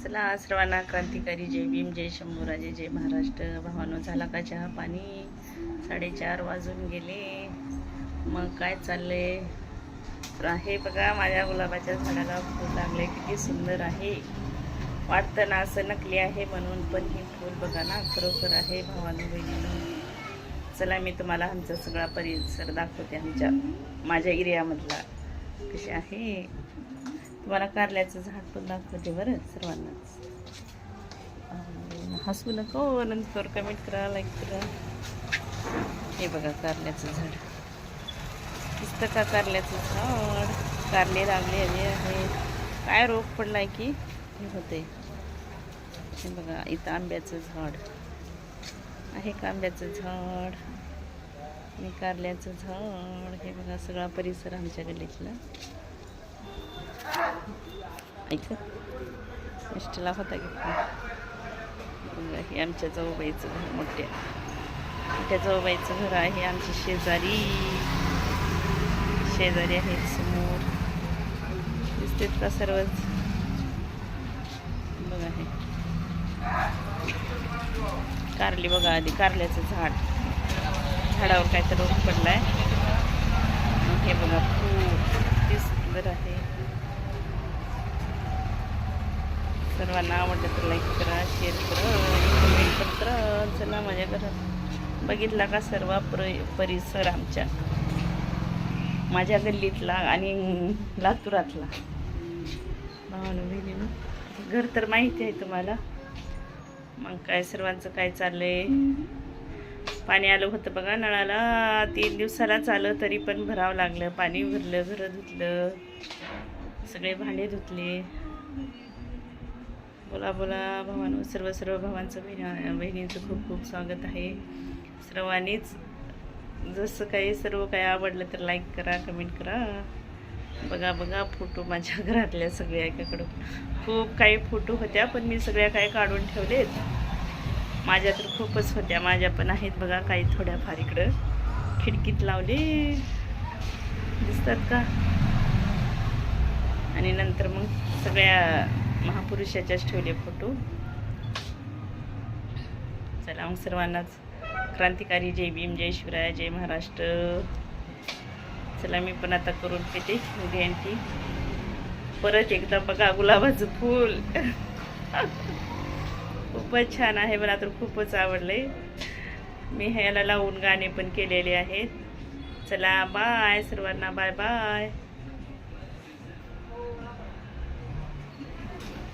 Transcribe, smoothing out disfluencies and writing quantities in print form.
चला सर्वांना क्रांतिकारी जय भीम, जय शंभूराजे, जय महाराष्ट्र. भावानो, झाला का चहा पाणी? 4:30 वाजून गेले. मग काय चालले? तर आहे बघा, माझ्या गुलाबाच्या झाडाला फूल लागले, किती सुंदर आहे. वाटतं ना असं नकली आहे म्हणून, पण ही फूल बघा ना खरोखर आहे. भावानो बहिणीनो, चला मी तुम्हाला आमचा सगळा परिसर दाखवते. माझ्या एरियामधला कसे आहे. तुम्हाला कारल्याचं झाड पण दाखवते बरं सर्वांनाच. हसू नको, नंतर कमेंट करा, लाईक करा. हे बघा कारल्याचं झाड, दिसतं का कारल्याचं झाड? कारले लागलेले आहे. काय रोग पडलाय की हे होते. हे बघा इथं आंब्याचं झाड आहे, आंब्याचं झाड आणि कारल्याचं झाड. हे बघा सगळा परिसर आमच्या गल्लीतला. ऐक इष्टला होता की हे आमच्या जाऊबाईचं घर, मोठ्या जाऊबाईचं घर आहे. आमचे शेजारी आहेत समोर, दिसतेत का सर्वच? बघा हे कारली बघा, आधी कारल्याचं झाडावर काय तर रोग पडलाय. हे बघा फूल किती सुंदर आहे. सर्वांना आवडलं तर लाईक करा, शेअर करा, कमेंट करा. चला माझ्या घरात बघितला का सर्व परिसर आमच्या, माझ्या गल्लीतला आणि लातूरातला. भावानं बहिणीनं घर तर माहिती आहे तुम्हाला. मग काय सर्वांचं काय चाललंय? पाणी आलं होतं बघा नळाला, 3 दिवसालाच आलं, तरी पण भरावं लागलं. पाणी भरलं, घरं धुतलं, सगळे भांडे धुतले. बोला भावांनो, सर्व भावांचं बहिणींचं खूप खूप स्वागत आहे. सर्वांनीच जसं काही सर्व काही आवडलं तर लाईक करा, कमेंट करा. बघा फोटो माझ्या घरातल्या सगळ्या एकाकडं खूप काही फोटो होत्या, पण मी सगळ्या काही काढून ठेवलेत. माझ्या तर खूपच होत्या, माझ्या पण आहेत बघा काही थोड्याफार इकडं खिडकीत लावले, दिसतात का? आणि नंतर मग सगळ्या महापुरुषाच्याच ठेवले फोटो. चला मग सर्वांनाच क्रांतिकारी जय भीम, जय शिवराय, जय महाराष्ट्र. चला मी पण आता करून पेते उद्या परत एकदा. बघा गुलाबाचं फूल खूपच छान आहे, मला तर खूपच आवडले. मी ह्याला लावून गाणे पण केलेले आहेत. चला बाय सर्वांना, बाय बाय.